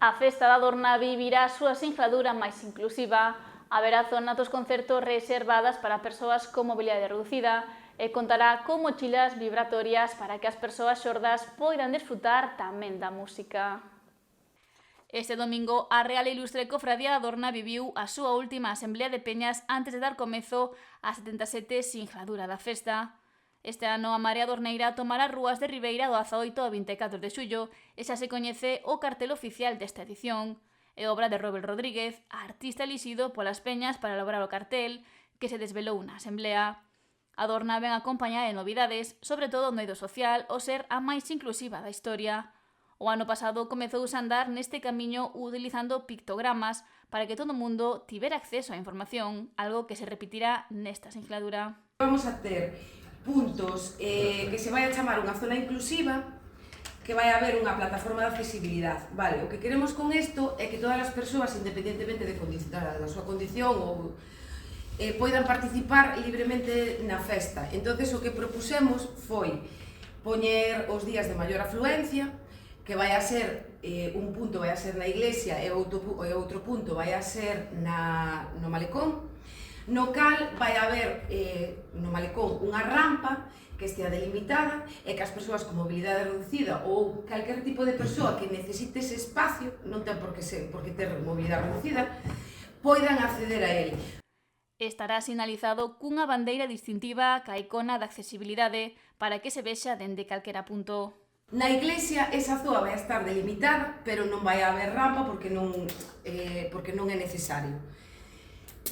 A festa da Adorna vivirá a súa singladura máis inclusiva. Haberá zonas dos concertos reservadas para persoas con mobilidade reducida e contará con mochilas vibratorias para que as persoas xordas poidan desfrutar tamén da música. Este domingo, a Real e Ilustre Cofradía da Adorna viviu a súa última asemblea de peñas antes de dar comezo á 77 singladura da festa. Este ano a Marea Adorneira tomará rúas de Ribeira do 18 ao 24 de xullo e xa se coñece o cartel oficial desta edición. É obra de Robert Rodríguez, artista elixido polas peñas para elaborar o cartel, que se desvelou na asemblea. A Adorna ven acompañada de novidades, sobre todo no eido social, o ser a máis inclusiva da historia. O ano pasado comezouse a andar neste camiño utilizando pictogramas para que todo o mundo tivera acceso á información, algo que se repetirá nesta singladura. Vamos a ter puntos que se vai a chamar unha zona inclusiva, que vai haber unha plataforma de accesibilidade. Vale, o que queremos con isto é que todas as persoas, independentemente da súa condición, ou poidan participar libremente na festa. Entonces o que propusemos foi poñer os días de maior afluencia, que vai a ser un punto vai a ser na iglesia e outro punto vai a ser no malecón, no cal vai haber no malecón unha rampa que estea delimitada e que as persoas con mobilidade reducida ou calquer tipo de persoa que necesite ese espacio, non ten por que ter mobilidade reducida, poidan acceder a ele. Estará sinalizado cunha bandeira distintiva ca icona de accesibilidade para que se vexa dende calquera punto. Na iglesia esa zoa vai a estar delimitada, pero non vai haber rampa porque non é necesario.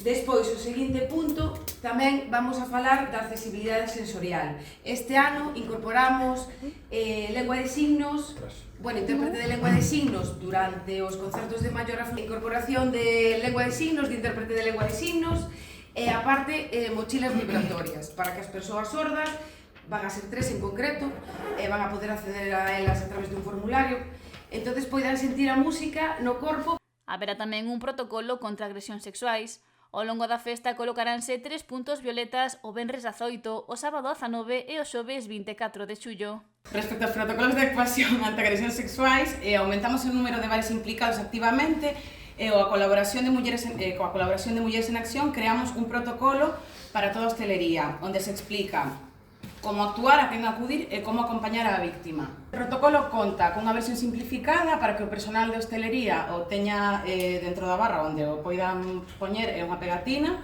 Despois, o seguinte punto, tamén vamos a falar da accesibilidade sensorial. Este ano incorporamos lengua de signos, intérprete de lengua de signos durante os concertos de maior afluencia, incorporación de lengua de signos, de intérprete de lengua de signos, e aparte mochilas vibratorias, para que as persoas sordas, van a ser 3 en concreto, van a poder acceder a elas a través dun formulario, entonces poidan sentir a música no corpo. Haberá tamén un protocolo contra agresións sexuais. Ao longo da festa colocaránse 3 puntos violetas o venres 18, o sábado 19 e o xoves 24 de xullo. Respecto aos protocolos de actuación ante agresións sexuais, aumentamos o número de bares implicados activamente e coa colaboración de Mulleres en Acción creamos un protocolo para toda a hostelería, onde se explica como actuar, a quen acudir e como acompañar á víctima. O protocolo conta cunha versión simplificada para que o personal de hostelería o teña dentro da barra onde o poidan poñer unha pegatina,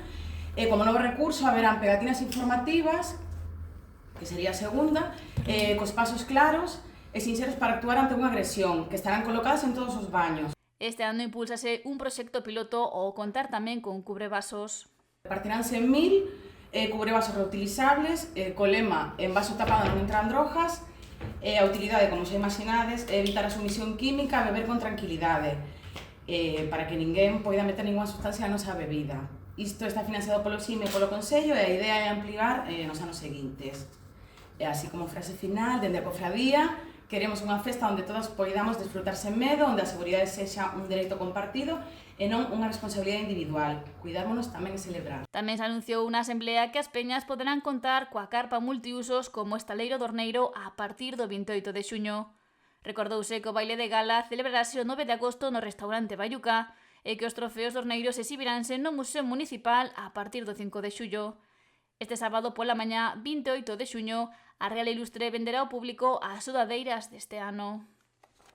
e como novo recurso haberán pegatinas informativas, que sería a segunda, cos pasos claros e sinxelos para actuar ante unha agresión, que estarán colocadas en todos os baños. Este ano impúlsase un proxecto piloto ao contar tamén con cubrevasos. Repartiránse 1000 cubrevasos reutilizables, co lema "en vaso tapado non entran drogas", a utilidade, como xa imaginades, é evitar a sumisión química e beber con tranquilidade, para que ninguén poida meter ninguna sustancia na nosa bebida. Isto está financiado polo SIME e polo Consello e a idea é ampliar nos anos seguintes. E así como frase final, dende a cofradía, queremos unha festa onde todos poidamos desfrutar sen medo, onde a seguridade sexa un dereito compartido e non unha responsabilidade individual. Cuidámonos tamén e celebrar. Tamén se anunciou unha asemblea que as peñas poderán contar coa carpa multiusos como estaleiro dorneiro a partir do 28 de xuño. Recordouse que o baile de gala celebrarase o 9 de agosto no restaurante Bayuca e que os trofeos dorneiros exhibiranse no Museo Municipal a partir do 5 de xullo. Este sábado pola mañá, 28 de xuño, a Real e Ilustre venderá ao público as sudadeiras deste ano.